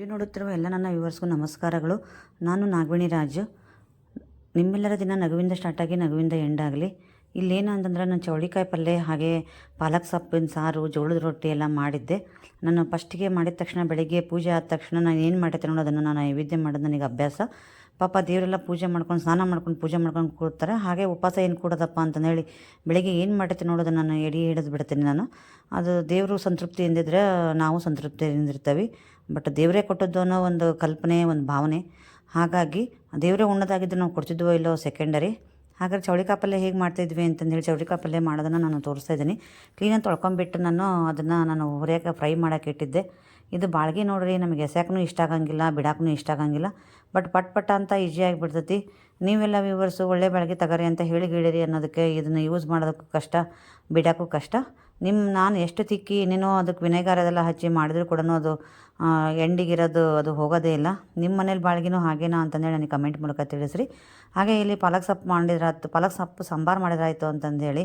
ನೋಡುತ್ತಿರುವ ಎಲ್ಲ ನನ್ನ ವ್ಯೂವರ್ಸ್ಗೂ ನಮಸ್ಕಾರಗಳು. ನಾನು ನಾಗವೇಣಿ ರಾಜು. ನಿಮ್ಮೆಲ್ಲರ ದಿನ ನಗುವಿಂದ ಸ್ಟಾರ್ಟಾಗಿ ನಗುವಿಂದ ಎಂಡ್ ಆಗಲಿ. ಇಲ್ಲೇನು ಅಂತಂದ್ರೆ ನಾನು ಚೌಳಿಕಾಯಿ ಪಲ್ಯ ಹಾಗೆ ಪಾಲಕ್ ಸೊಪ್ಪಿನ ಸಾರು ಜೋಳದ ರೊಟ್ಟಿ ಎಲ್ಲ ಮಾಡಿದ್ದೆ. ನಾನು ಫಸ್ಟಿಗೆ ಮಾಡಿದ ತಕ್ಷಣ ಬೆಳಿಗ್ಗೆ ಪೂಜೆ ಆದ ತಕ್ಷಣ ನಾನು ಏನು ಮಾಡಿರ್ತೀನಿ ಅನ್ನೋದನ್ನು ನಾನು ನೈವೇದ್ಯ ಮಾಡೋದು ನನಗೆ ಅಭ್ಯಾಸ. ಪಾಪ ದೇವರೆಲ್ಲ ಪೂಜೆ ಮಾಡ್ಕೊಂಡು ಸ್ನಾನ ಮಾಡ್ಕೊಂಡು ಪೂಜೆ ಮಾಡ್ಕೊಂಡು ಕೂಡ್ತಾರೆ. ಹಾಗೆ ಉಪವಾಸ ಏನು ಕೂಡೋದಪ್ಪ ಅಂತಂದೇಳಿ ಬೆಳಿಗ್ಗೆ ಏನು ಮಾಡಿರ್ತೀನಿ ನೋಡೋದನ್ನು ನಾನು ಎಡಿ ಹಿಡಿದು ಬಿಡ್ತೀನಿ ನಾನು. ಅದು ದೇವರು ಸಂತೃಪ್ತಿ ಎಂದಿದ್ರೆ ನಾವು ಸಂತೃಪ್ತಿಯಿಂದಿರ್ತೀವಿ. ಬಟ್ ದೇವರೇ ಕೊಟ್ಟದ್ದು ಅನ್ನೋ ಒಂದು ಕಲ್ಪನೆ, ಒಂದು ಭಾವನೆ. ಹಾಗಾಗಿ ದೇವರೇ ಉಣ್ಣದಾಗಿದ್ದು ನಾವು ಕೊಡ್ತಿದ್ವೋ ಇಲ್ಲೋ ಸೆಕೆಂಡರಿ. ಹಾಗಾದ್ರೆ ಚೌಳಿಕಾಯಿ ಪಲ್ಯ ಹೇಗೆ ಮಾಡ್ತಾಯಿದ್ವಿ ಅಂತಂದೇಳಿ ಚೌಳಿಕಾಯಿ ಪಲ್ಯ ಮಾಡೋದನ್ನು ನಾನು ತೋರಿಸ್ತಾ ಇದ್ದೀನಿ. ಕ್ಲೀನಾಗಿ ತೊಳ್ಕೊಂಬಿಟ್ಟು ನಾನು ಹುರಿಯೋಕೆ ಫ್ರೈ ಮಾಡೋಕೆ ಇಟ್ಟಿದ್ದೆ. ಇದು ಬಾಳ್ಗೆ ನೋಡ್ರಿ, ನಮಗೆ ಎಸ್ಯಾಕೂ ಇಷ್ಟ ಆಗಂಗಿಲ್ಲ, ಬಿಡಾಕೂ ಇಷ್ಟ ಆಗಂಗಿಲ್ಲ. ಬಟ್ ಪಟ್ ಅಂತ ಈಸಿಯಾಗಿ ಬಿಡ್ತೈತಿ. ನೀವೆಲ್ಲ ವ್ಯೂವರ್ಸು ಒಳ್ಳೆ ಬಾಳ್ಗೆ ತಗರಿ ಅಂತ ಹೇಳಿರಿ ಅನ್ನೋದಕ್ಕೆ ಇದನ್ನು ಯೂಸ್ ಮಾಡೋದಕ್ಕೂ ಕಷ್ಟ, ಬಿಡೋಕ್ಕೂ ಕಷ್ಟ. ನಾನು ಎಷ್ಟು ತಿಕ್ಕಿ ಏನೇನೋ ಅದಕ್ಕೆ ವಿನೆಗಾರ್ ಅದೆಲ್ಲ ಹಚ್ಚಿ ಮಾಡಿದ್ರು ಕೂಡ ಅದು ಎಂಡಿಗಿರೋದು ಅದು ಹೋಗೋದೇ ಇಲ್ಲ. ನಿಮ್ಮ ಮನೇಲಿ ಬಾಳ್ಗಿನೂ ಹಾಗೇನಾ ಅಂತಂದೇಳಿ ನನಗೆ ಕಮೆಂಟ್ ಮೂಲಕ ತಿಳಿಸ್ರಿ. ಹಾಗೆ ಇಲ್ಲಿ ಪಾಲಕ್ ಸೊಪ್ಪು ಮಾಡಿದ್ರಾಯ್ತು, ಪಾಲಕ್ ಸೊಪ್ಪು ಸಾಂಬಾರು ಮಾಡಿದ್ರಾಯ್ತು ಅಂತಂದೇಳಿ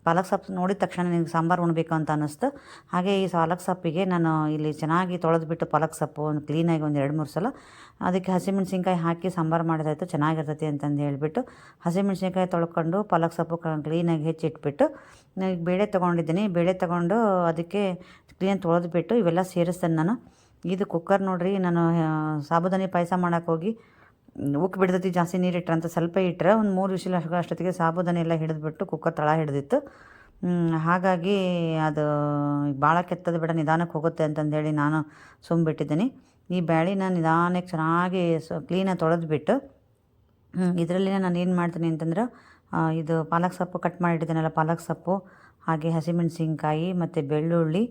ಪಾಲಕ್ ಸೊಪ್ಪು ನೋಡಿದ ತಕ್ಷಣ ನನಗೆ ಸಾಂಬಾರು ಉಣ್ಬೇಕು ಅಂತ ಅನ್ನಿಸ್ತು. ಹಾಗೆ ಈ ಪಾಲಕ್ ಸೊಪ್ಪಿಗೆ ನಾನು ಇಲ್ಲಿ ಚೆನ್ನಾಗಿ ತೊಳೆದ್ಬಿಟ್ಟು ಪಾಲಕ್ ಸೊಪ್ಪು ಒಂದು ಕ್ಲೀನಾಗಿ ಒಂದು 2-3 ಸಲ ಅದಕ್ಕೆ ಹಸಿಮೆಣ್ಸಿನ್ಕಾಯಿ ಹಾಕಿ ಸಾಂಬಾರು ಮಾಡಿದ್ರಾಯ್ತು, ಚೆನ್ನಾಗಿರ್ತೈತಿ ಅಂತಂದು ಹೇಳಿಬಿಟ್ಟು ಹಸಿಮೆಣ್ಸಿನ್ಕಾಯಿ ತೊಳ್ಕೊಂಡು ಪಾಲಕ್ ಸೊಪ್ಪು ಕ್ಲೀನಾಗಿ ಹೆಚ್ಚಿಟ್ಬಿಟ್ಟು ಬೇಳೆ ತೊಗೊಂಡಿದ್ದೀನಿ. ಬೇಳೆ ತೊಗೊಂಡು ಅದಕ್ಕೆ ಕ್ಲೀನಾಗಿ ತೊಳೆದ್ಬಿಟ್ಟು ಇವೆಲ್ಲ ಸೇರಿಸ್ತೇನೆ ನಾನು. ಇದು ಕುಕ್ಕರ್ ನೋಡಿರಿ, ನಾನು ಸಾಬುದಾನಿ ಪಾಯಸ ಮಾಡೋಕೆ ಹೋಗಿ ಉಕ್ಕಿ ಬಿಡ್ತೈತಿ ಜಾಸ್ತಿ ನೀರಿಟ್ರೆ ಅಂತ ಸ್ವಲ್ಪ ಇಟ್ಟರೆ ಒಂದು 3 ವಿಷಲ್ ಅಷ್ಟೊತ್ತಿಗೆ ಸಾಬುದಾನಿ ಎಲ್ಲ ಹಿಡಿದ್ಬಿಟ್ಟು ಕುಕ್ಕರ್ ತಳ ಹಿಡಿದಿತ್ತು. ಹಾಗಾಗಿ ಅದು ಭಾಳ ಕೆತ್ತದ ಬೇಡ, ನಿಧಾನಕ್ಕೆ ಹೋಗುತ್ತೆ ಅಂತಂದೇಳಿ ನಾನು ಸುಮ್ಬಿಟ್ಟಿದ್ದೀನಿ. ಈ ಬ್ಯಾಳಿನ ನಿಧಾನಕ್ಕೆ ಚೆನ್ನಾಗಿ ಕ್ಲೀನಾಗಿ ತೊಳೆದ್ಬಿಟ್ಟು ಇದರಲ್ಲಿ ನಾನು ಏನು ಮಾಡ್ತೀನಿ ಅಂತಂದ್ರೆ ಇದು ಪಾಲಕ್ ಸೊಪ್ಪು ಕಟ್ ಮಾಡಿಟ್ಟಿದ್ದೀನಲ್ಲ, ಪಾಲಕ್ ಸೊಪ್ಪು ಹಾಗೆ ಹಸಿಮೆಣ್ಸಿನ್ಕಾಯಿ ಮತ್ತು ಬೆಳ್ಳುಳ್ಳಿ,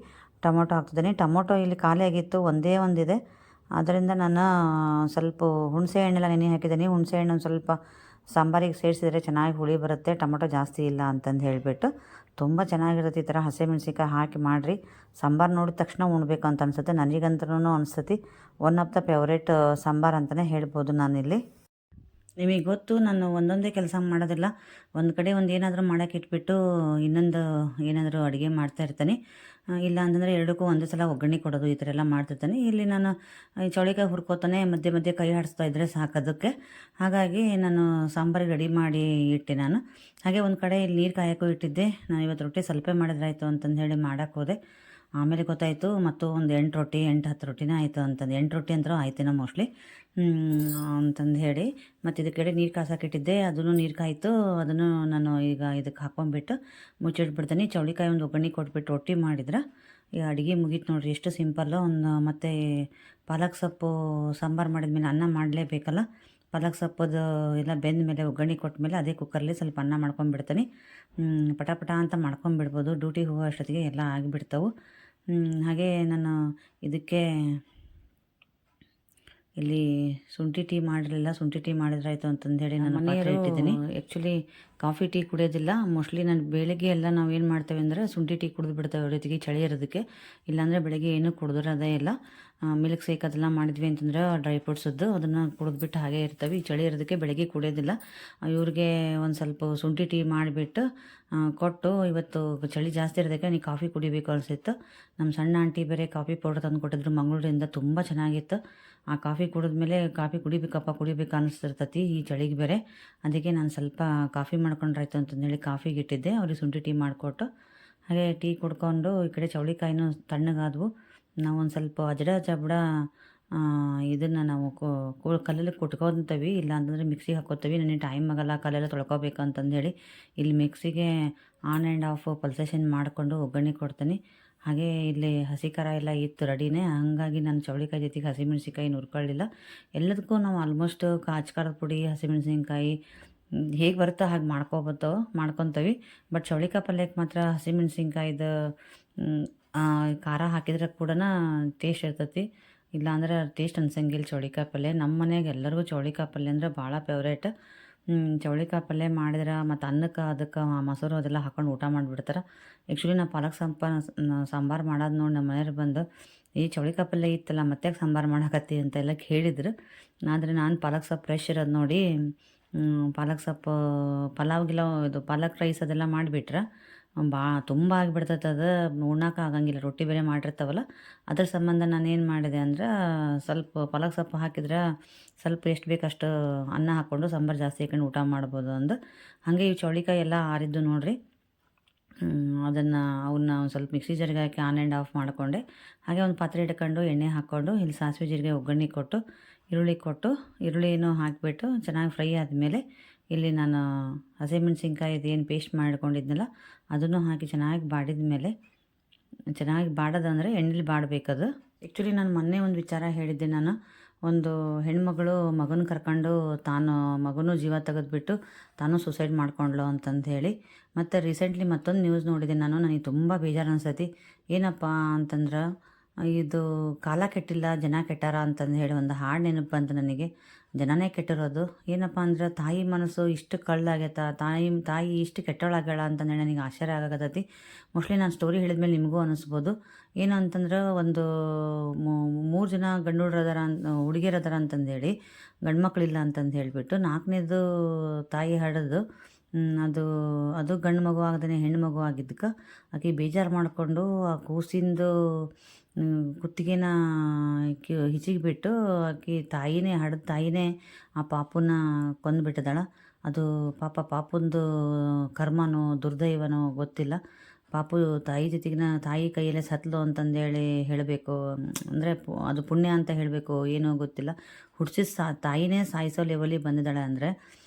ಟೊಮೊಟೊ ಹಾಕ್ತಿದ್ದೀನಿ. ಟೊಮೊಟೊ ಇಲ್ಲಿ ಖಾಲಿ ಆಗಿತ್ತು, ಒಂದೇ ಒಂದಿದೆ. ಅದರಿಂದ ನಾನು ಸ್ವಲ್ಪ ಹುಣಸೆ ಹಣ್ಣೆಲ್ಲ ನೆನೆ ಹಾಕಿದ್ದೀನಿ. ಹುಣಸೆ ಹಣ್ಣು ಒಂದು ಸ್ವಲ್ಪ ಸಾಂಬಾರಿಗೆ ಸೇರಿಸಿದರೆ ಚೆನ್ನಾಗಿ ಹುಳಿ ಬರುತ್ತೆ, ಟೊಮೊಟೊ ಜಾಸ್ತಿ ಇಲ್ಲ ಅಂತಂದು ಹೇಳಿಬಿಟ್ಟು. ತುಂಬ ಚೆನ್ನಾಗಿರುತ್ತೆ ಈ ಥರ ಹಸಿಮೆಣ್ಸಿನ್ಕಾಯಿ ಹಾಕಿ ಮಾಡಿರಿ. ಸಾಂಬಾರು ನೋಡಿದ ತಕ್ಷಣ ಉಣ್ಬೇಕು ಅಂತ ಅನಿಸುತ್ತೆ. ನನಗಂತೂ ಅನಿಸ್ತತಿ one of the favourite sambar ಅಂತಲೇ ಹೇಳ್ಬೋದು ನಾನಿಲ್ಲಿ. ನಿಮಗೆ ಗೊತ್ತು, ನಾನು ಒಂದೊಂದೇ ಕೆಲಸ ಮಾಡೋದಿಲ್ಲ. ಒಂದು ಕಡೆ ಒಂದು ಏನಾದರೂ ಮಾಡೋಕೆ ಇಟ್ಬಿಟ್ಟು ಇನ್ನೊಂದು ಏನಾದರೂ ಅಡುಗೆ ಮಾಡ್ತಾಯಿರ್ತೀನಿ. ಇಲ್ಲ ಅಂತಂದರೆ ಎರಡಕ್ಕೂ ಒಂದೇ ಸಲ ಒಗ್ಗರಣೆ ಕೊಡೋದು, ಈ ಥರ ಎಲ್ಲ ಮಾಡ್ತಿರ್ತಾನೆ. ಇಲ್ಲಿ ನಾನು ಚೌಳಿಕಾಯಿ ಹುರ್ಕೋತಾನೆ, ಮಧ್ಯೆ ಮಧ್ಯೆ ಕೈ ಆಡಿಸ್ತಾ ಇದ್ದರೆ ಸಾಕೋದಕ್ಕೆ. ಹಾಗಾಗಿ ನಾನು ಸಾಂಬಾರಿಗೆ ರೆಡಿ ಮಾಡಿ ಇಟ್ಟೆ ನಾನು. ಹಾಗೆ ಒಂದು ಕಡೆ ಇಲ್ಲಿ ನೀರು ಕಾಯೋಕ್ಕೂ ಇಟ್ಟಿದ್ದೆ. ನಾನು ಇವತ್ತು ರೊಟ್ಟಿ ಸ್ವಲ್ಪ ಮಾಡಿದ್ರಾಯ್ತು ಅಂತಂದು ಹೇಳಿ ಮಾಡೋಕ್ಕೆ ಹೋದೆ. ಆಮೇಲೆ ಗೊತ್ತಾಯಿತು ಮತ್ತು ಒಂದು 8-10 ರೊಟ್ಟಿನೇ ಆಯಿತು ಅಂತಂದು. 8 ರೊಟ್ಟಿ ಅಂತೂ ಆಯ್ತೇನೋ ಮೋಸ್ಟ್ಲಿ ಅಂತಂದು ಹೇಳಿ. ಮತ್ತು ಇದಕ್ಕೆ ನೀರು ಕಾಸೋಕ್ಕಿಟ್ಟಿದ್ದೆ, ಅದನ್ನು ನೀರು ಕಾಯಿತು. ಅದನ್ನು ನಾನು ಈಗ ಇದಕ್ಕೆ ಹಾಕ್ಕೊಂಬಿಟ್ಟು ಮುಚ್ಚಿಟ್ಬಿಡ್ತೀನಿ. ಚೌಳಿಕಾಯಿ ಒಂದು ಒಗ್ಗರಣೆ ಕೊಟ್ಬಿಟ್ಟು ರೊಟ್ಟಿ ಮಾಡಿದ್ರೆ ಈಗ ಅಡುಗೆ ಮುಗೀತು ನೋಡಿರಿ. ಎಷ್ಟು ಸಿಂಪಲ್ಲು. ಮತ್ತು ಪಾಲಕ್ ಸೊಪ್ಪು ಸಾಂಬಾರು ಮಾಡಿದ್ಮೇಲೆ ಅನ್ನ ಮಾಡಲೇಬೇಕಲ್ಲ. ಪಾಲಕ್ ಸೊಪ್ಪದು ಎಲ್ಲ ಬೆಂದ ಮೇಲೆ ಒಗ್ಗರಣೆ ಕೊಟ್ಟ ಮೇಲೆ ಅದೇ ಕುಕ್ಕರಲ್ಲಿ ಸ್ವಲ್ಪ ಅನ್ನ ಮಾಡ್ಕೊಂಬಿಡ್ತೀನಿ. ಪಟ ಅಂತ ಮಾಡ್ಕೊಂಬಿಡ್ಬೋದು. ಡ್ಯೂಟಿಗೆ ಹೋಗೋ ಅಷ್ಟೊತ್ತಿಗೆ ಎಲ್ಲ ಆಗಿಬಿಡ್ತಾವೆ. ಹಾಗೆ ನಾನು ಇದಕ್ಕೆ ಇಲ್ಲಿ ಶುಂಠಿ ಟೀ ಮಾಡಿರಲಿಲ್ಲ, ಶುಂಠಿ ಟೀ ಮಾಡಿದ್ರಾಯ್ತು ಅಂತಂದೇಳಿ ನಾನು ಪಾತ್ರೆ ಇಟ್ಟಿದ್ದೀನಿ. ಆ್ಯಕ್ಚುಲಿ ಕಾಫಿ ಟೀ ಕುಡಿಯೋದಿಲ್ಲ ಮೋಸ್ಟ್ಲಿ. ನಾನು ಬೆಳಗ್ಗೆ ಎಲ್ಲ ನಾವು ಏನು ಮಾಡ್ತೇವೆ ಅಂದರೆ ಶುಂಠಿ ಟೀ ಕುಡಿದು ಬಿಡ್ತೇವೆ ಜೊತೆಗೆ ಚಳಿ ಇರೋದಕ್ಕೆ. ಇಲ್ಲಾಂದರೆ ಬೆಳಗ್ಗೆ ಏನೂ ಕುಡಿದ್ರದೇ ಇಲ್ಲ. ಮಿಲ್ಕ್ ಶೇಕ್ ಅದೆಲ್ಲ ಮಾಡಿದ್ವಿ ಅಂತಂದ್ರೆ ಡ್ರೈ ಫ್ರೂಟ್ಸದ್ದು ಅದನ್ನು ಕುಡಿದ್ಬಿಟ್ಟು ಹಾಗೆ ಇರ್ತವೆ. ಈ ಚಳಿ ಇರೋದಕ್ಕೆ ಬೆಳಗ್ಗೆ ಕುಡಿಯೋದಿಲ್ಲ. ಇವ್ರಿಗೆ ಒಂದು ಸ್ವಲ್ಪ ಶುಂಠಿ ಟೀ ಮಾಡಿಬಿಟ್ಟು ಕೊಟ್ಟು, ಇವತ್ತು ಚಳಿ ಜಾಸ್ತಿ ಇರೋದಕ್ಕೆ ನೀ ಕಾಫಿ ಕುಡಿಬೇಕು ಅನಿಸಿತ್ತು. ನಮ್ಮ ಸಣ್ಣ ಆಂಟಿ ಬೇರೆ ಕಾಫಿ ಪೌಡರ್ ತಂದು ಕೊಟ್ಟಿದ್ರು ಮಂಗಳೂರಿಂದ, ತುಂಬ ಚೆನ್ನಾಗಿತ್ತು. ಆ ಕಾಫಿ ಕುಡಿದ್ಮೇಲೆ ಕಾಫಿ ಕುಡಿಬೇಕು ಅನ್ನಿಸ್ತಿರ್ತತಿ ಈ ಚಳಿಗೆ ಬೇರೆ. ಅದಕ್ಕೆ ನಾನು ಸ್ವಲ್ಪ ಕಾಫಿ ಮಾಡ್ಕೊಂಡ್ರಾಯ್ತು ಅಂತಂದೇಳಿ ಕಾಫಿಗೆ ಇಟ್ಟಿದ್ದೆ. ಅವ್ರಿಗೆ ಶುಂಠಿ ಟೀ ಮಾಡಿಕೊಟ್ಟು ಹಾಗೆ ಟೀ ಕುಡ್ಕೊಂಡು ಈ ಕಡೆ ಚೌಳಿಕಾಯಿನೂ ತಣ್ಣಗಾದವು. ನಾವು ಒಂದು ಸ್ವಲ್ಪ ಅಜಡ ಜಬಡ ಇದನ್ನು ನಾವು ಕಲ್ಲಲ್ಲಿ ಕುಟ್ಕೊತೀವಿ, ಇಲ್ಲ ಅಂತಂದರೆ ಮಿಕ್ಸಿಗೆ ಹಾಕ್ಕೋತೀವಿ. ನನಗೆ ಟೈಮ್ ಆಗಲ್ಲ ಕಲ್ಲೆಲ್ಲ ತೊಳ್ಕೊಬೇಕು ಅಂತಂದೇಳಿ ಇಲ್ಲಿ ಮಿಕ್ಸಿಗೆ ಆನ್ ಆ್ಯಂಡ್ ಆಫ್ ಪಲ್ಸೇಷನ್ ಮಾಡಿಕೊಂಡು ಒಗ್ಗರಣೆ ಕೊಡ್ತೀನಿ. ಹಾಗೆ ಇಲ್ಲಿ ಹಸಿ ಖಾರ ಎಲ್ಲ ಇತ್ತು ರೆಡಿನೇ. ಹಾಗಾಗಿ ನಾನು ಚೌಳಿಕಾಯಿ ಜೊತೆಗೆ ಹಸಿಮೆಣ್ಸಿನ್ಕಾಯಿ ಹುರ್ಕೊಳ್ಳಿಲ್ಲ. ಎಲ್ಲದಕ್ಕೂ ನಾವು ಆಲ್ಮೋಸ್ಟ್ ಖಾರದ ಪುಡಿ, ಹಸಿಮೆಣ್ಸಿನ್ಕಾಯಿ ಹೇಗೆ ಬರುತ್ತೋ ಹಾಗೆ ಮಾಡ್ಕೊತೀವಿ. ಬಟ್ ಚೌಳಿಕಾಯಿ ಪಲ್ಯಕ್ಕೆ ಮಾತ್ರ ಹಸಿಮೆಣ್ಸಿನ್ಕಾಯ್ದು ಖಾರ ಹಾಕಿದ್ರೆ ಕೂಡ ಟೇಸ್ಟ್ ಇರ್ತೈತಿ. ಇಲ್ಲಾಂದ್ರೆ ಟೇಸ್ಟ್ ಅನ್ಸಂಗಿಲ್ಲ ಚೌಳಿಕಾಯಿ ಪಲ್ಯ. ನಮ್ಮ ಮನೆಯಾಗ ಎಲ್ಲರಿಗೂ ಚೌಳಿಕಾಯಿ ಪಲ್ಯ ಅಂದರೆ ಭಾಳ ಫೇವ್ರೇಟ್. ಚೌಳಿಕಾಯಿ ಪಲ್ಯ ಮಾಡಿದ್ರೆ ಮತ್ತು ಅನ್ನಕ್ಕೆ ಅದಕ್ಕೆ ಮೊಸರು ಅದೆಲ್ಲ ಹಾಕೊಂಡು ಊಟ ಮಾಡಿಬಿಡ್ತಾರೆ. ಆ್ಯಕ್ಚುಲಿ ನಾವು ಪಾಲಕ್ ಸಾಂಬಾರು ಮಾಡೋದು ನೋಡಿ ನಮ್ಮ ಮನೆಯವ್ರು ಬಂದು, ಈ ಚೌಳಿಕಾಯಿ ಪಲ್ಯ ಇತ್ತಲ್ಲ ಮತ್ತೆ ಸಾಂಬಾರು ಮಾಡಕತ್ತಿ ಅಂತೆಲ್ಲ ಕೇಳಿದ್ರು. ಆದರೆ ನಾನು ಪಾಲಕ್ ಸೊಪ್ಪು ಫ್ರೆಶ್ ಇರೋದು ನೋಡಿ ಪಾಲಕ್ ಸೊಪ್ಪು ಪಲಾವ್ ಇದು ಪಾಲಕ್ ರೈಸ್ ಅದೆಲ್ಲ ಮಾಡಿಬಿಟ್ರೆ ತುಂಬ ಆಗಿಬಿಡ್ತೈತೆ ಅದು, ಉಣ್ಣಾಕ ಆಗಂಗಿಲ್ಲ. ರೊಟ್ಟಿ ಬೇರೆ ಮಾಡಿರ್ತಾವಲ್ಲ, ಅದ್ರ ಸಂಬಂಧ ನಾನೇನು ಮಾಡಿದೆ ಅಂದ್ರೆ ಸ್ವಲ್ಪ ಪಾಲಕ್ ಸೊಪ್ಪು ಹಾಕಿದ್ರೆ ಸ್ವಲ್ಪ ಎಷ್ಟು ಬೇಕು ಅಷ್ಟು ಅನ್ನ ಹಾಕ್ಕೊಂಡು ಸಾಂಬಾರು ಜಾಸ್ತಿ ಹಾಕೊಂಡು ಊಟ ಮಾಡ್ಬೋದು ಅಂದು ಹಾಗೆ ಈ ಚೌಳಿಕಾಯಿ ಎಲ್ಲ ಆರಿದ್ದು ನೋಡಿರಿ. ಅವನ್ನ ಒಂದು ಸ್ವಲ್ಪ ಮಿಕ್ಸಿ ಜಾರ್ಗೆ ಹಾಕಿ ಆನ್ ಆ್ಯಂಡ್ ಆಫ್ ಮಾಡಿಕೊಂಡೆ. ಹಾಗೆ ಒಂದು ಪಾತ್ರೆ ಇಟ್ಕೊಂಡು ಎಣ್ಣೆ ಹಾಕ್ಕೊಂಡು ಇಲ್ಲಿ ಸಾಸಿವೆ ಜೀರಿಗೆ ಒಗ್ಗರಣೆ ಕೊಟ್ಟು ಈರುಳ್ಳಿನೂ ಹಾಕಿಬಿಟ್ಟು ಚೆನ್ನಾಗಿ ಫ್ರೈ ಆದಮೇಲೆ ಇಲ್ಲಿ ನಾನು ಹಸಿಮೆಣ್ಸಿನ್ಕಾಯಿದು ಏನು ಪೇಸ್ಟ್ ಮಾಡ್ಕೊಂಡಿದ್ನಲ್ಲ ಅದನ್ನು ಹಾಕಿ ಚೆನ್ನಾಗಿ ಬಾಡಿದ ಮೇಲೆ, ಚೆನ್ನಾಗಿ ಬಾಡೋದಂದರೆ ಎಣ್ಣೆಲಿ ಬಾಡಬೇಕದು. ಆ್ಯಕ್ಚುಲಿ ನಾನು ಮೊನ್ನೆ ಒಂದು ವಿಚಾರ ಹೇಳಿದ್ದೆ. ನಾನು ಒಂದು ಹೆಣ್ಮಗಳು ಮಗನ ಕರ್ಕೊಂಡು ಮಗನೂ ಜೀವ ತೆಗೆದುಬಿಟ್ಟು ತಾನು ಸುಸೈಡ್ ಮಾಡ್ಕೊಂಡ್ಲು ಅಂತಂದು ಹೇಳಿ. ಮತ್ತು ರೀಸೆಂಟ್ಲಿ ಮತ್ತೊಂದು ನ್ಯೂಸ್ ನೋಡಿದೆ ನಾನು. ನನಗೆ ತುಂಬ ಬೇಜಾರು ಅನಿಸ್ತೈತಿ. ಏನಪ್ಪ ಅಂತಂದ್ರೆ ಇದು ಕಾಲ ಕೆಟ್ಟಿಲ್ಲ ಜನ ಕೆಟ್ಟಾರ ಅಂತಂದು ಹೇಳಿ ಒಂದು ಹಾಡು ನೆನಪು ಬಂತು ನನಗೆ. ಜನನೇ ಕೆಟ್ಟಿರೋದು. ಏನಪ್ಪ ಅಂದ್ರೆ ತಾಯಿ ಮನಸ್ಸು ಇಷ್ಟು ಕಳ್ಳಾಗೈತ, ತಾಯಿ ಇಷ್ಟು ಕೆಟ್ಟೋಳಾಗ್ಯಾಳ ಅಂತಂದೇಳಿ ನನಗೆ ಆಶ್ಚರ್ಯ ಆಗಕತ್ತೈತಿ. ಮೋಸ್ಟ್ಲಿ ನಾನು ಸ್ಟೋರಿ ಹೇಳಿದ್ಮೇಲೆ ನಿಮಗೂ ಅನ್ನಿಸ್ಬೋದು. ಏನು ಅಂತಂದ್ರೆ ಒಂದು 3 ಜನ ಗಂಡು ಹುಡುಗಿಯರದಾರ ಅಂತಂದೇಳಿ, ಗಂಡು ಮಕ್ಕಳಿಲ್ಲ ಅಂತಂದು ಹೇಳಿಬಿಟ್ಟು 4ನೇದು ತಾಯಿ ಹಡಿದು ಅದು ಗಂಡು ಮಗು ಆಗದೇ ಹೆಣ್ಣು ಮಗು ಆಗಿದ್ದಕ್ಕೆ ಆಕೆ ಬೇಜಾರು ಮಾಡಿಕೊಂಡು ಆ ಕೂಸಿಂದು ಕುತ್ತಿಗೆನ ಹಿಚಿಗಿಬಿಟ್ಟು ಆಕೆ ತಾಯಿನೇ ಆ ಪಾಪುನ ಕೊಂದುಬಿಟ್ಟಿದ್ದಾಳೆ. ಅದು ಪಾಪುಂದು ಕರ್ಮನೋ ದುರ್ದೈವನೋ ಗೊತ್ತಿಲ್ಲ. ಪಾಪು ತಾಯಿ ಕೈಯಲ್ಲೇ ಸತ್ಲು ಅಂತಂದೇಳಿ ಹೇಳಬೇಕು, ಅಂದರೆ ಅದು ಪುಣ್ಯ ಅಂತ ಹೇಳಬೇಕು, ಏನೋ ಗೊತ್ತಿಲ್ಲ. ತಾಯಿನೇ ಸಾಯಿಸೋ ಲೆವೆಲಿಗೆ ಬಂದಿದ್ದಾಳೆ ಅಂದರೆ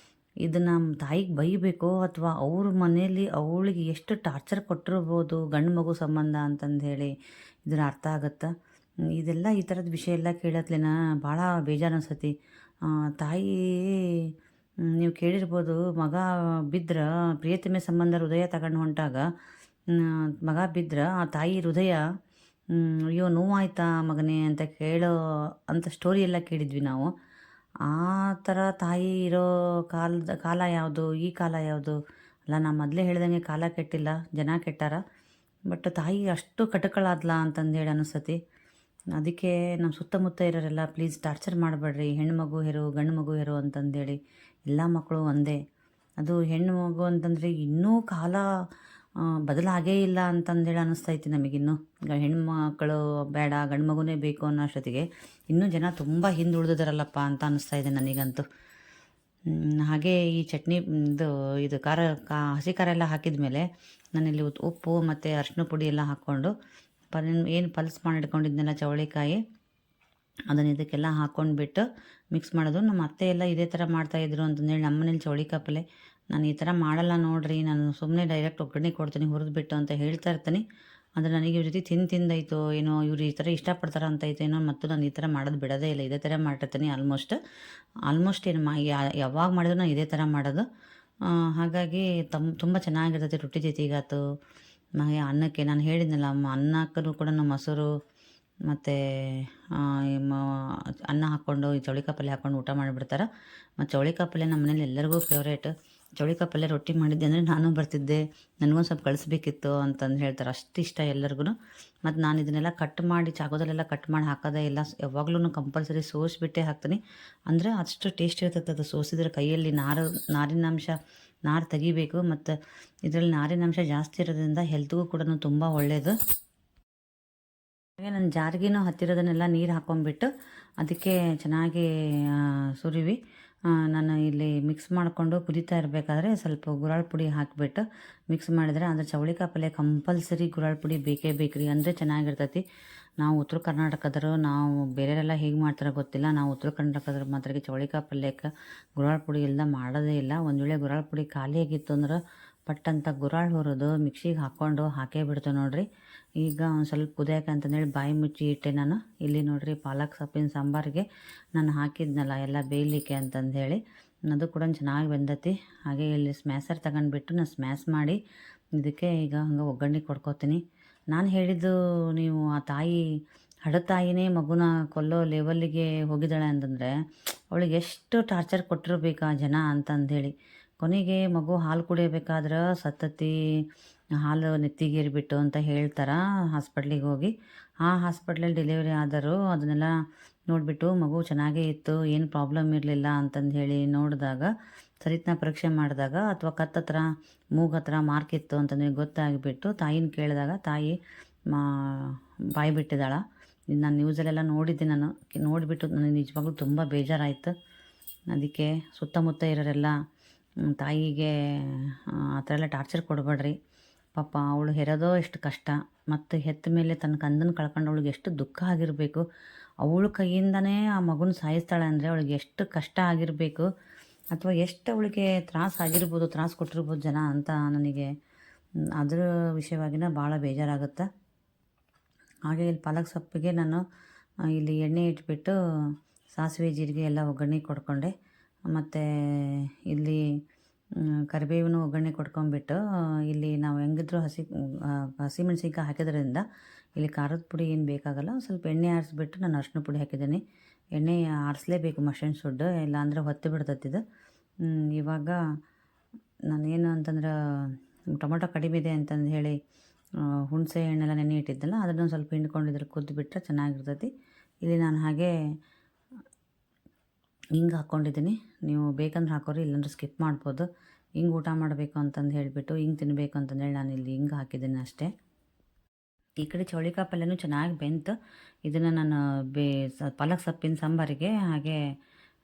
ಇದನ್ನು ತಾಯಿಗೆ ಬೈಬೇಕು ಅಥವಾ ಅವ್ರ ಮನೆಯಲ್ಲಿ ಅವಳಿಗೆ ಎಷ್ಟು ಟಾರ್ಚರ್ ಕೊಟ್ಟಿರ್ಬೋದು ಗಂಡು ಮಗು ಸಂಬಂಧ ಅಂತಂದು ಹೇಳಿ ಇದರ ಅರ್ಥ ಆಗುತ್ತೆ. ಇದೆಲ್ಲ ಈ ಥರದ ವಿಷಯ ಎಲ್ಲ ಕೇಳತ್ಲೇನ ಭಾಳ ಬೇಜಾರು ಅನ್ಸತಿ. ತಾಯಿ ನೀವು ಕೇಳಿರ್ಬೋದು, ಮಗ ಬಿದ್ರೆ ಪ್ರಿಯತಮೆ ಸಂಬಂಧ ಹೃದಯ ತಗೊಂಡು ಹೊಂಟಾಗ ಮಗ ಬಿದ್ರೆ ಆ ತಾಯಿ ಹೃದಯ ಅಯ್ಯೋ ನೋವಾಯ್ತಾ ಮಗನೇ ಅಂತ ಅಂತ ಸ್ಟೋರಿ ಎಲ್ಲ ಕೇಳಿದ್ವಿ ನಾವು. ಆ ಥರ ತಾಯಿ ಇರೋ ಕಾಲ ಯಾವುದು, ಈ ಕಾಲ ಯಾವುದು? ಅಲ್ಲ, ನಾ ಮೊದಲೇ ಹೇಳ್ದಂಗೆ ಕಾಲ ಕೆಟ್ಟಿಲ್ಲ ಜನ ಕೆಟ್ಟಾರ. ಬಟ್ ತಾಯಿ ಅಷ್ಟು ಕಟಕಳಾದ್ಲ ಅಂತಂದು ಹೇಳಿ ಅನಿಸ್ತತಿ. ಅದಕ್ಕೆ ನಮ್ಮ ಸುತ್ತಮುತ್ತ ಇರೋರೆಲ್ಲ ಪ್ಲೀಸ್ ಟಾರ್ಚರ್ ಮಾಡಬೇಡ್ರಿ, ಹೆಣ್ಣು ಮಗು ಹೆರು ಗಂಡು ಮಗು ಹೆರು ಅಂತಂದೇಳಿ. ಎಲ್ಲ ಮಕ್ಕಳು ಒಂದೇ. ಅದು ಹೆಣ್ಣು ಮಗು ಅಂತಂದರೆ ಇನ್ನೂ ಕಾಲ ಬದಲಾಗೇ ಇಲ್ಲ ಅಂತಂದೇಳಿ ಅನ್ನಿಸ್ತೈತಿ ನಮಗಿನ್ನೂ. ಹೆಣ್ಮಕ್ಕಳು ಬೇಡ ಗಂಡು ಮಗುನೇ ಬೇಕು ಅನ್ನೋ ಅಷ್ಟೊತ್ತಿಗೆ ಇನ್ನೂ ಜನ ತುಂಬ ಹಿಂದುಳಿದಿದ್ದಾರಲ್ಲಪ್ಪ ಅಂತ ಅನ್ನಿಸ್ತಾ ಇದೆ ನನಗಂತೂ. ಹಾಗೆ ಈ ಚಟ್ನಿ ಇದು ಹಸಿ ಖಾರ ಎಲ್ಲ ಹಾಕಿದ ಮೇಲೆ ನಾನಿಲ್ಲಿ ಉಪ್ಪು ಮತ್ತು ಅರಿಶಿನ ಪುಡಿ ಎಲ್ಲ ಹಾಕ್ಕೊಂಡು ಏನು ಪಲ್ಸ್ ಮಾಡಿಟ್ಕೊಂಡಿದ್ನೆಲ್ಲ ಚವಳಿಕಾಯಿ ಅದನ್ನು ಇದಕ್ಕೆಲ್ಲ ಹಾಕ್ಕೊಂಡ್ಬಿಟ್ಟು ಮಿಕ್ಸ್ ಮಾಡೋದು. ನಮ್ಮ ಅತ್ತೆ ಎಲ್ಲ ಇದೇ ಥರ ಮಾಡ್ತಾಯಿದ್ರು ಅಂತಂದೇಳಿ ನಮ್ಮ ಮನೇಲಿ ಚವಳಿಕಾಯಿ ಪಲ್ಯ ನಾನು ಈ ಥರ ಮಾಡಲ್ಲ ನೋಡಿರಿ, ನಾನು ಸುಮ್ಮನೆ ಡೈರೆಕ್ಟ್ ಒಗ್ಗರಣೆ ಕೊಡ್ತೀನಿ ಹುರಿದ್ಬಿಟ್ಟು ಅಂತ ಹೇಳ್ತಾ ಇರ್ತೀನಿ. ಆದರೆ ನನಗೆ ಇವ್ರ ಜೊತೆ ತಿಂದಾಯಿತು ಏನೋ, ಇವ್ರು ಈ ಥರ ಇಷ್ಟಪಡ್ತಾರೆ ಅಂತೈತೆ ಏನೋ, ಮತ್ತು ನಾನು ಈ ಥರ ಮಾಡೋದು ಬಿಡೋದೇ ಇಲ್ಲ, ಇದೇ ಥರ ಮಾಡಿರ್ತೀನಿ. ಆಲ್ಮೋಸ್ಟ್ ಏನು ಯಾವಾಗ ಮಾಡಿದ್ರು ನಾನು ಇದೇ ಥರ ಮಾಡೋದು. ಹಾಗಾಗಿ ತುಂಬ ಚೆನ್ನಾಗಿರ್ತೈತಿ ರೊಟ್ಟಿ ಜೊತೆಗಾತು. ಅನ್ನಕ್ಕೆ ನಾನು ಹೇಳಿದ್ನಲ್ಲ, ಅನ್ನಕ್ಕೂ ಕೂಡ ಮೊಸರು ಮತ್ತು ಅನ್ನ ಹಾಕ್ಕೊಂಡು ಈ ಚೌಳಿಕಾಯಿ ಪಲ್ಯ ಹಾಕ್ಕೊಂಡು ಊಟ ಮಾಡಿಬಿಡ್ತಾರೆ. ಮತ್ತು ಚೌಳಿಕಾಯಿ ಪಲ್ಯ ನಮ್ಮ ಮನೇಲಿ ಎಲ್ಲರಿಗೂ ಫೇವ್ರೇಟ್. ಚೌಳಿಕಾಯಿ ಪಲ್ಯ ರೊಟ್ಟಿ ಮಾಡಿದ್ದೆ ಅಂದರೆ ನಾನು ಬರ್ತಿದ್ದೆ, ನನಗೊಂದು ಸ್ವಲ್ಪ ಕಳಿಸ್ಬೇಕಿತ್ತು ಅಂತಂದು ಹೇಳ್ತಾರೆ. ಅಷ್ಟು ಇಷ್ಟ ಎಲ್ಲರಿಗೂ. ಮತ್ತು ನಾನು ಇದನ್ನೆಲ್ಲ ಕಟ್ ಮಾಡಿ ಚಾಕೋದಲ್ಲೆಲ್ಲ ಕಟ್ ಮಾಡಿ ಹಾಕೋದೇ ಇಲ್ಲ, ಯಾವಾಗಲೂ ಕಂಪಲ್ಸರಿ ಸೋಸಿಬಿಟ್ಟೇ ಹಾಕ್ತೀನಿ. ಅಂದರೆ ಅಷ್ಟು ಟೇಸ್ಟ್ ಇರ್ತೈತೆ. ಅದು ಸೋಸಿದ್ರೆ ಕೈಯಲ್ಲಿ ನಾರಿನಾಂಶ ತೆಗಿಬೇಕು. ಮತ್ತು ಇದರಲ್ಲಿ ನಾರಿನಾಂಶ ಜಾಸ್ತಿ ಇರೋದ್ರಿಂದ ಹೆಲ್ತ್ಗೂ ಕೂಡ ತುಂಬ ಒಳ್ಳೆಯದು. ಹಾಗೆ ನಾನು ಜಾರಿಗೆನೂ ಹತ್ತಿರೋದನ್ನೆಲ್ಲ ನೀರು ಹಾಕ್ಕೊಂಬಿಟ್ಟು ಅದಕ್ಕೆ ಚೆನ್ನಾಗಿ ಸುರಿವಿ ನಾನು ಇಲ್ಲಿ ಮಿಕ್ಸ್ ಮಾಡಿಕೊಂಡು ಕುದೀತಾ ಇರಬೇಕಾದ್ರೆ ಸ್ವಲ್ಪ ಗುರಾಳ್ ಪುಡಿ ಹಾಕಿಬಿಟ್ಟು ಮಿಕ್ಸ್ ಮಾಡಿದರೆ ಅಂದರೆ ಚೌಳಿಕಾಯಿ ಪಲ್ಯ ಕಂಪಲ್ಸರಿ ಗುರಾಳ್ ಪುಡಿ ಬೇಕೇ ಬೇಕ್ರಿ, ಅಂದರೆ ಚೆನ್ನಾಗಿರ್ತೈತಿ. ನಾವು ಉತ್ತರ ಕರ್ನಾಟಕದರು, ನಾವು ಬೇರೆಯವರೆಲ್ಲ ಹೇಗೆ ಮಾಡ್ತಾರೋ ಗೊತ್ತಿಲ್ಲ, ನಾವು ಉತ್ತರ ಕರ್ನಾಟಕದ್ರ ಮಾತ್ರ ಚೌಳಿಕಾಯಿ ಪಲ್ಯಕ್ಕೆ ಗುರಾಳ್ ಪುಡಿ ಇಲ್ಲದ ಮಾಡೋದೇ ಇಲ್ಲ. ಒಂದು ವೇಳೆ ಗುರಾಳ್ ಪುಡಿ ಖಾಲಿಯಾಗಿತ್ತು ಅಂದ್ರೆ ಪಟ್ಟಂತ ಗುರಾಳ್ ಹುರಿದು ಮಿಕ್ಸಿಗೆ ಹಾಕ್ಕೊಂಡು ಹಾಕೇ ಬಿಡ್ತೇವೆ ನೋಡಿರಿ. ಈಗ ಒಂದು ಸ್ವಲ್ಪ ಕುದಿಯೋಕೆ ಅಂತಂದೇಳಿ ಬಾಯಿ ಮುಚ್ಚಿ ಇಟ್ಟೆ ನಾನು. ಇಲ್ಲಿ ನೋಡಿರಿ ಪಾಲಕ್ ಸೊಪ್ಪಿನ ಸಾಂಬಾರಿಗೆ ನಾನು ಹಾಕಿದ್ನಲ್ಲ ಎಲ್ಲ ಬೇಯಲಿಕ್ಕೆ ಅಂತಂದೇಳಿ, ಅದು ಕೂಡ ಚೆನ್ನಾಗಿ ಬೆಂದತಿ. ಹಾಗೆ ಇಲ್ಲಿ ಸ್ಮ್ಯಾಸರ್ ತಗೊಂಡ್ಬಿಟ್ಟು ನಾನು ಸ್ಮ್ಯಾಶ್ ಮಾಡಿ ಇದಕ್ಕೆ ಈಗ ಹಂಗೆ ಒಗ್ಗರಣೆ ಕೊಡ್ಕೋತೀನಿ. ನಾನು ಹೇಳಿದ್ದು, ನೀವು ಆ ತಾಯಿನೇ ಮಗುನ ಕೊಲ್ಲೋ ಲೆವೆಲ್ಲಿಗೆ ಹೋಗಿದ್ದಾಳೆ ಅಂತಂದರೆ ಅವಳಿಗೆ ಎಷ್ಟು ಟಾರ್ಚರ್ ಕೊಟ್ಟಿರ್ಬೇಕು ಆ ಜನ ಅಂತಂದೇಳಿ. ಕೊನೆಗೆ ಮಗು ಹಾಲು ಕುಡಿಯಬೇಕಾದ್ರೆ ಸತ್ತತಿ, ಹಾಲು ನೆತ್ತಿಗೇರಿಬಿಟ್ಟು ಅಂತ ಹೇಳ್ತಾರೆ. ಹಾಸ್ಪಿಟ್ಲಿಗೆ ಹೋಗಿ ಆ ಹಾಸ್ಪಿಟ್ಲಲ್ಲಿ ಡೆಲಿವರಿ ಆದರೂ ಅದನ್ನೆಲ್ಲ ನೋಡಿಬಿಟ್ಟು ಮಗು ಚೆನ್ನಾಗೇ ಇತ್ತು, ಏನು ಪ್ರಾಬ್ಲಮ್ ಇರಲಿಲ್ಲ ಅಂತಂದು ಹೇಳಿ ನೋಡಿದಾಗ ಸರಿತ್ನ ಪರೀಕ್ಷೆ ಮಾಡಿದಾಗ ಅಥವಾ ಕತ್ತತ್ರ ಮೂಗತ್ರ ಮಾರ್ಕ್ ಇತ್ತು ಅಂತ ನನಗೆ ಗೊತ್ತಾಗಿಬಿಟ್ಟು ತಾಯಿನ ಕೇಳಿದಾಗ ತಾಯಿ ಬಾಯಿ ಬಿಟ್ಟಿದ್ದಾಳ. ಇದು ನಾನು ನ್ಯೂಸಲ್ಲೆಲ್ಲ ನೋಡಿದ್ದೆ. ನಾನು ನೋಡಿಬಿಟ್ಟು ನನಗೆ ನಿಜವಾಗ್ಲೂ ತುಂಬ ಬೇಜಾರಾಯಿತು. ಅದಕ್ಕೆ ಸುತ್ತಮುತ್ತ ಇರೋರೆಲ್ಲ ತಾಯಿಗೆ ಆ ಥರ ಎಲ್ಲ ಟಾರ್ಚರ್ ಕೊಡಬೇಡ್ರಿ. ಪಾಪ ಅವಳು ಹೆರೋದೋ ಎಷ್ಟು ಕಷ್ಟ, ಮತ್ತು ಹೆತ್ತ ಮೇಲೆ ತನ್ನ ಕಂದನ್ನು ಕಳ್ಕೊಂಡು ಅವಳಿಗೆ ಎಷ್ಟು ದುಃಖ ಆಗಿರಬೇಕು. ಅವಳ ಕೈಯಿಂದನೇ ಆ ಮಗುನ ಸಾಯಿಸ್ತಾಳೆ ಅಂದರೆ ಅವಳಿಗೆ ಎಷ್ಟು ಕಷ್ಟ ಆಗಿರಬೇಕು, ಅಥವಾ ಎಷ್ಟು ಅವಳಿಗೆ ತ್ರಾಸು ಆಗಿರ್ಬೋದು, ತ್ರಾಸು ಕೊಟ್ಟಿರ್ಬೋದು ಜನ ಅಂತ ನನಗೆ ಅದರ ವಿಷಯವಾಗಿನ ಭಾಳ ಬೇಜಾರಾಗುತ್ತೆ. ಹಾಗೆ ಇಲ್ಲಿ ಪಾಲಕ್ ಸೊಪ್ಪಿಗೆ ನಾನು ಇಲ್ಲಿ ಎಣ್ಣೆ ಇಟ್ಬಿಟ್ಟು ಸಾಸಿವೆ ಜೀರಿಗೆ ಎಲ್ಲ ಒಗ್ಗರಣೆ ಕೊಡ್ಕೊಂಡೆ. ಮತ್ತು ಇಲ್ಲಿ ಕರಿಬೇವಿನ ಒಗ್ಗರಣೆ ಕೊಡ್ಕೊಂಬಿಟ್ಟು ಇಲ್ಲಿ ನಾವು ಹೆಂಗಿದ್ರು ಹಸಿಮೆಣ್ಸಿನ್ಕಾಯಿ ಹಾಕಿದ್ರಿಂದ ಇಲ್ಲಿ ಖಾರದ ಪುಡಿ ಏನು ಬೇಕಾಗಲ್ಲ. ಸ್ವಲ್ಪ ಎಣ್ಣೆ ಆರಿಸ್ಬಿಟ್ಟು ನಾನು ಅರಿಶಿನ ಪುಡಿ ಹಾಕಿದ್ದೀನಿ. ಎಣ್ಣೆ ಆರಿಸ್ಲೇಬೇಕು, ಮಷಿನ್ ಸುಡ್ಡು, ಇಲ್ಲಾಂದರೆ ಹೊತ್ತು ಬಿಡ್ತತ್ತಿದು. ಇವಾಗ ನಾನೇನು ಅಂತಂದ್ರೆ ಟೊಮೊಟೊ ಕಡಿಮೆ ಇದೆ ಅಂತಂದು ಹೇಳಿ ಹುಣಸೆ ಹಣ್ಣೆಲ್ಲ ನೆನೆ ಇಟ್ಟಿದ್ದಲ್ಲ, ಅದನ್ನು ಸ್ವಲ್ಪ ಹಿಂಡ್ಕೊಂಡಿದ್ರೆ ಕುದ್ದುಬಿಟ್ರೆ ಚೆನ್ನಾಗಿರ್ತೈತಿ. ಇಲ್ಲಿ ನಾನು ಹಾಗೆ ಹಿಂಗೆ ಹಾಕ್ಕೊಂಡಿದ್ದೀನಿ. ನೀವು ಬೇಕಂದ್ರೆ ಹಾಕೋರಿ, ಇಲ್ಲಾಂದ್ರೆ ಸ್ಕಿಪ್ ಮಾಡ್ಬೋದು. ಹಿಂಗೆ ಊಟ ಮಾಡಬೇಕು ಅಂತಂದು ಹೇಳಿಬಿಟ್ಟು ಹಿಂಗೆ ತಿನ್ನಬೇಕು ಅಂತಂದೇಳಿ ನಾನು ಇಲ್ಲಿ ಹಿಂಗೆ ಹಾಕಿದ್ದೀನಿ ಅಷ್ಟೇ. ಈ ಕಡೆ ಚೌಳಿಕಾಯಿ ಪಲ್ಯನೂ ಚೆನ್ನಾಗಿ ಬೆಂತು. ಇದನ್ನು ನಾನು ಪಾಲಕ್ ಸೊಪ್ಪಿನ ಸಾಂಬಾರಿಗೆ ಹಾಗೆ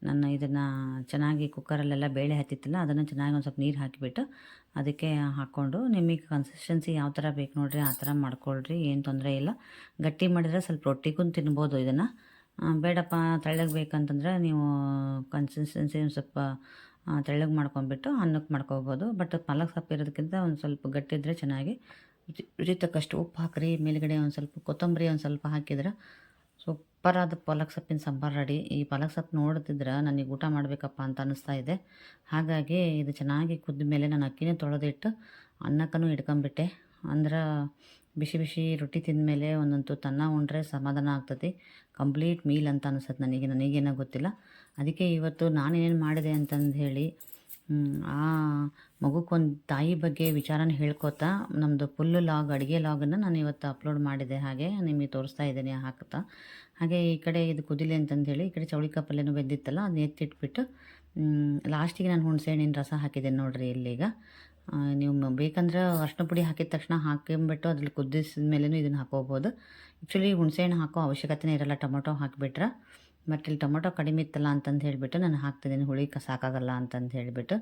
ನಾನು ಇದನ್ನು ಚೆನ್ನಾಗಿ ಕುಕ್ಕರಲ್ಲೆಲ್ಲ ಬೇಳೆ ಹತ್ತಿತ್ತಲ್ಲ, ಅದನ್ನು ಚೆನ್ನಾಗಿ ಒಂದು ಸ್ವಲ್ಪ ನೀರು ಹಾಕಿಬಿಟ್ಟು ಅದಕ್ಕೆ ಹಾಕ್ಕೊಂಡು, ನಿಮಗೆ ಕನ್ಸಿಸ್ಟೆನ್ಸಿ ಯಾವ ಥರ ಬೇಕು ನೋಡಿರಿ ಆ ಥರ ಮಾಡ್ಕೊಳ್ರಿ, ಏನು ತೊಂದರೆ ಇಲ್ಲ. ಗಟ್ಟಿ ಮಾಡಿದರೆ ಸ್ವಲ್ಪ ರೊಟ್ಟಿಗೂ ತಿನ್ಬೋದು ಇದನ್ನು. ಬೇಡಪ್ಪ ತೆಳ್ಳಗೆ ಬೇಕಂತಂದ್ರೆ ನೀವು ಕನ್ಸಿಸ್ಟೆನ್ಸಿ ಒಂದು ಸ್ವಲ್ಪ ತೆಳ್ಳಗೆ ಮಾಡ್ಕೊಂಬಿಟ್ಟು ಅನ್ನಕ್ಕೆ ಮಾಡ್ಕೊಬೋದು. ಬಟ್ ಪಾಲಕ್ ಸೊಪ್ಪು ಇರೋದಕ್ಕಿಂತ ಒಂದು ಸ್ವಲ್ಪ ಗಟ್ಟಿದ್ರೆ ಚೆನ್ನಾಗಿ. ರುಚಿ ತಕ್ಕಷ್ಟು ಉಪ್ಪು ಹಾಕಿರಿ. ಮೇಲುಗಡೆ ಒಂದು ಸ್ವಲ್ಪ ಕೊತ್ತಂಬರಿ ಒಂದು ಸ್ವಲ್ಪ ಹಾಕಿದ್ರೆ ಸೂಪರಾದ ಪಾಲಕ್ ಸೊಪ್ಪಿನ ಸಾಂಬಾರು ರೆಡಿ. ಈ ಪಾಲಕ್ ಸೊಪ್ಪು ನೋಡ್ತಿದ್ರೆ ನನಗೆ ಊಟ ಮಾಡಬೇಕಪ್ಪ ಅಂತ ಅನ್ನಿಸ್ತಾ ಇದೆ. ಹಾಗಾಗಿ ಇದು ಚೆನ್ನಾಗಿ ಕುದ್ದ ಮೇಲೆ ನಾನು ಅಕ್ಕಿನೇ ತೊಳೆದಿಟ್ಟು ಅನ್ನಕ್ಕೂ ಇಟ್ಕೊಂಬಿಟ್ಟೆ. ಅಂದ್ರೆ ಬಿಸಿ ಬಿಸಿ ರೊಟ್ಟಿ ತಿಂದಮೇಲೆ ಒಂದಂತೂ ತನ್ನ ಉಂಡ್ರೆ ಸಮಾಧಾನ ಆಗ್ತದೆ. ಕಂಪ್ಲೀಟ್ ಮೀಲ್ ಅಂತ ಅನಿಸುತ್ತೆ ನನಗೇನೋ ಗೊತ್ತಿಲ್ಲ. ಅದಕ್ಕೆ ಇವತ್ತು ನಾನೇನೇನು ಮಾಡಿದೆ ಅಂತಂದು ಹೇಳಿ ಆ ಮಗುಕ್ಕೊಂದು ತಾಯಿ ಬಗ್ಗೆ ವಿಚಾರನ ಹೇಳ್ಕೊತಾ ನಮ್ಮದು ಫುಲ್ಲು ಲಾಗ್, ಅಡುಗೆ ಲಾಗನ್ನು ನಾನು ಇವತ್ತು ಅಪ್ಲೋಡ್ ಮಾಡಿದೆ. ಹಾಗೆ ನಿಮಗೆ ತೋರಿಸ್ತಾ ಇದ್ದೀನಿ ಹಾಕ್ತಾ. ಹಾಗೆ ಈ ಕಡೆ ಇದು ಕುದಿಲಿ ಅಂತಂದೇಳಿ ಈ ಕಡೆ ಚೌಳಿಕಾಯಿ ಪಲ್ಯನೂ ಬೆಂದಿತ್ತಲ್ಲ, ಅದನ್ನ ಎತ್ತಿಟ್ಬಿಟ್ಟು ಲಾಸ್ಟಿಗೆ ನಾನು ಹುಣಸೆಹಣ್ಣಿನ ರಸ ಹಾಕಿದ್ದೇನೆ ನೋಡಿರಿ ಇಲ್ಲೀಗ. ನೀವು ಬೇಕಂದ್ರೆ ಅರಿಶಿನ ಪುಡಿ ಹಾಕಿದ ತಕ್ಷಣ ಹಾಕೊಂಬಿಟ್ಟು ಅದ್ರಲ್ಲಿ ಕುದಿಸಿದ ಮೇಲೂ ಇದನ್ನು ಹಾಕೋಬೋದು. ಆ್ಯಕ್ಚುಲಿ ಹುಣಸೆಹಣ್ಣು ಹಾಕೋ ಅವಶ್ಯಕತೆನೇ ಇರಲ್ಲ, ಟೊಮೊಟೊ ಹಾಕಿಬಿಟ್ರೆ. ಬಟ್ ಇಲ್ಲಿ ಟೊಮೊಟೊ ಕಡಿಮೆ ಇತ್ತಲ್ಲ ಅಂತಂದು ಹೇಳಿಬಿಟ್ಟು ನಾನು ಹಾಕ್ತಿದ್ದೀನಿ, ಹುಳಿ ಸಾಕಾಗಲ್ಲ ಅಂತಂದು ಹೇಳಿಬಿಟ್ಟು.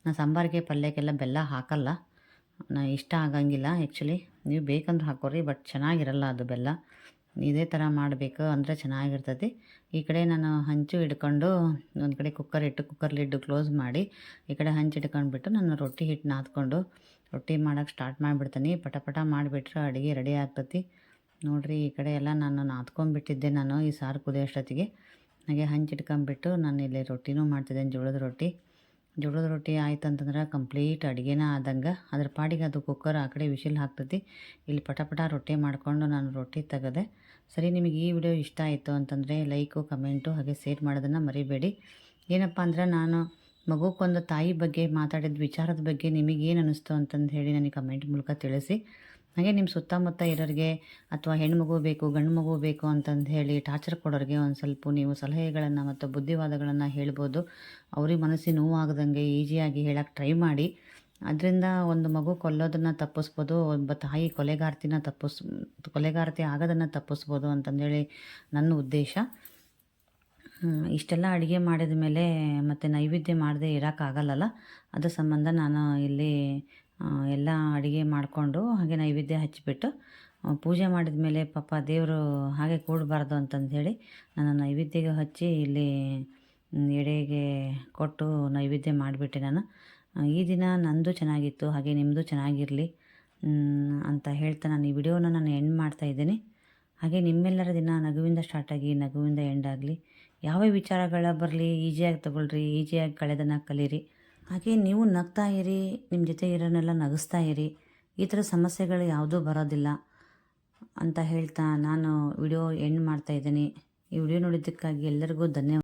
ನಾನು ಸಾಂಬಾರಿಗೆ ಪಲ್ಯಕ್ಕೆಲ್ಲ ಬೆಲ್ಲ ಹಾಕಲ್ಲ, ನಾನು ಇಷ್ಟ ಆಗಂಗಿಲ್ಲ ಆ್ಯಕ್ಚುಲಿ. ನೀವು ಬೇಕಂದ್ರೆ ಹಾಕೋರಿ, ಬಟ್ ಚೆನ್ನಾಗಿರಲ್ಲ ಅದು ಬೆಲ್ಲ. ಇದೇ ಥರ ಮಾಡಬೇಕು ಅಂದರೆ ಚೆನ್ನಾಗಿರ್ತೈತಿ. ಈ ಕಡೆ ನಾನು ಹಂಚು ಹಿಡ್ಕೊಂಡು ಒಂದು ಕಡೆ ಕುಕ್ಕರ್ ಇಟ್ಟು ಕುಕ್ಕರ್ ಲಿಡ್ಡು ಕ್ಲೋಸ್ ಮಾಡಿ ಈ ಕಡೆ ಹಂಚು ಹಿಡ್ಕೊಂಡ್ಬಿಟ್ಟು ನಾನು ರೊಟ್ಟಿ ಹಿಟ್ಟು ನಾದ್ಕೊಂಡು ರೊಟ್ಟಿ ಮಾಡೋಕ್ಕೆ ಸ್ಟಾರ್ಟ್ ಮಾಡಿಬಿಡ್ತೀನಿ. ಪಟ ಮಾಡಿಬಿಟ್ರೆ ಅಡುಗೆ ರೆಡಿ ಆಗ್ತೈತಿ ನೋಡಿರಿ. ಈ ಕಡೆ ಎಲ್ಲ ನಾನು ನಾದ್ಕೊಂಡ್ಬಿಟ್ಟಿದ್ದೆ ನಾನು ಈ ಸಾರು ಕುದಿಯೋಷ್ಟೊತ್ತಿಗೆ. ಹಾಗೆ ಹಂಚು ಹಿಡ್ಕೊಂಬಿಟ್ಟು ನಾನು ಇಲ್ಲಿ ರೊಟ್ಟಿನೂ ಮಾಡ್ತಿದ್ದೇನೆ, ಜೋಳದ ರೊಟ್ಟಿ ಆಯ್ತು ಅಂತಂದ್ರೆ ಕಂಪ್ಲೀಟ್ ಅಡುಗೆನ ಆದಂಗೆ. ಅದ್ರ ಪಾಡಿಗೆ ಅದು ಕುಕ್ಕರ್ ಆ ಕಡೆ ವಿಶಿಲ್ ಹಾಕ್ತೈತಿ. ಇಲ್ಲಿ ಪಟ ರೊಟ್ಟಿ ಮಾಡಿಕೊಂಡು ನಾನು ರೊಟ್ಟಿ ತೆಗೆದೆ. ಸರಿ, ನಿಮಗೆ ಈ ವಿಡಿಯೋ ಇಷ್ಟ ಆಯಿತು ಅಂತಂದರೆ ಲೈಕು, ಕಮೆಂಟು ಹಾಗೆ ಶೇರ್ ಮಾಡೋದನ್ನು ಮರಿಬೇಡಿ. ಏನಪ್ಪ ಅಂದರೆ ನಾನು ಮಗುಕ್ಕೊಂದು ತಾಯಿ ಬಗ್ಗೆ ಮಾತಾಡಿದ ವಿಚಾರದ ಬಗ್ಗೆ ನಿಮಗೇನು ಅನ್ನಿಸ್ತು ಅಂತಂದು ಹೇಳಿ ನನಗೆ ಕಮೆಂಟ್ ಮೂಲಕ ತಿಳಿಸಿ. ಹಾಗೆ ನಿಮ್ಮ ಸುತ್ತಮುತ್ತ ಇರೋರಿಗೆ ಅಥವಾ ಹೆಣ್ಣು ಬೇಕು ಗಂಡು ಮಗು ಬೇಕು ಅಂತಂದು ಹೇಳಿ ಟಾರ್ಚರ್ ಕೊಡೋರಿಗೆ ಒಂದು ಸ್ವಲ್ಪ ನೀವು ಸಲಹೆಗಳನ್ನು ಮತ್ತು ಬುದ್ಧಿವಾದಗಳನ್ನು ಹೇಳ್ಬೋದು. ಅವ್ರಿಗೆ ಮನಸ್ಸಿಗೆ ನೋವಾಗದಂಗೆ ಈಸಿಯಾಗಿ ಹೇಳೋಕ್ಕೆ ಟ್ರೈ ಮಾಡಿ. ಅದರಿಂದ ಒಂದು ಮಗು ಕೊಲ್ಲೋದನ್ನು ತಪ್ಪಿಸ್ಬೋದು, ಒಬ್ಬ ತಾಯಿ ಕೊಲೆಗಾರತಿ ಆಗೋದನ್ನು ತಪ್ಪಿಸ್ಬೋದು ಅಂತಂದೇಳಿ ನನ್ನ ಉದ್ದೇಶ. ಇಷ್ಟೆಲ್ಲ ಅಡುಗೆ ಮಾಡಿದ ಮೇಲೆ ಮತ್ತು ನೈವೇದ್ಯ ಮಾಡದೆ ಇರೋಕ್ಕಾಗಲ್ಲಲ್ಲ, ಅದ್ರ ಸಂಬಂಧ ನಾನು ಇಲ್ಲಿ ಎಲ್ಲ ಅಡುಗೆ ಮಾಡಿಕೊಂಡು ಹಾಗೆ ನೈವೇದ್ಯ ಹಚ್ಚಿಬಿಟ್ಟು ಪೂಜೆ ಮಾಡಿದ ಮೇಲೆ ಪಾಪ ದೇವರು ಹಾಗೆ ಕೂಡಬಾರ್ದು ಅಂತಂದು ಹೇಳಿ ನಾನು ನೈವೇದ್ಯಗೆ ಹಚ್ಚಿ ಇಲ್ಲಿ ಎಡೆಗೆ ಕೊಟ್ಟು ನೈವೇದ್ಯ ಮಾಡಿಬಿಟ್ಟೆ ನಾನು. ಈ ದಿನ ನಂದು ಚೆನ್ನಾಗಿತ್ತು, ಹಾಗೆ ನಿಮ್ಮದು ಚೆನ್ನಾಗಿರಲಿ ಅಂತ ಹೇಳ್ತಾ ನಾನು ಈ ವಿಡಿಯೋನ ನಾನು ಎಂಡ್ ಮಾಡ್ತಾಯಿದ್ದೀನಿ. ಹಾಗೆ ನಿಮ್ಮೆಲ್ಲರ ದಿನ ನಗುವಿಂದ ಸ್ಟಾರ್ಟಾಗಿ ನಗುವಿಂದ ಎಂಡ್ ಆಗಲಿ. ಯಾವ ವಿಚಾರಗಳ ಬರಲಿ ಈಸಿಯಾಗಿ ತಗೊಳ್ರಿ, ಈಸಿಯಾಗಿ ಕಳೆದನ್ನು ಕಲೀರಿ. ಹಾಗೆ ನೀವು ನಗ್ತಾ ಇರಿ, ನಿಮ್ಮ ಜೊತೆ ಇರೋನೆಲ್ಲ ನಗಿಸ್ತಾ ಇರಿ. ಈ ಥರ ಸಮಸ್ಯೆಗಳು ಯಾವುದೂ ಬರೋದಿಲ್ಲ ಅಂತ ಹೇಳ್ತಾ ನಾನು ವಿಡಿಯೋ ಎಂಡ್ ಮಾಡ್ತಾಯಿದ್ದೀನಿ. ಈ ವಿಡಿಯೋ ನೋಡಿದ್ದಕ್ಕಾಗಿ ಎಲ್ಲರಿಗೂ ಧನ್ಯವಾದ.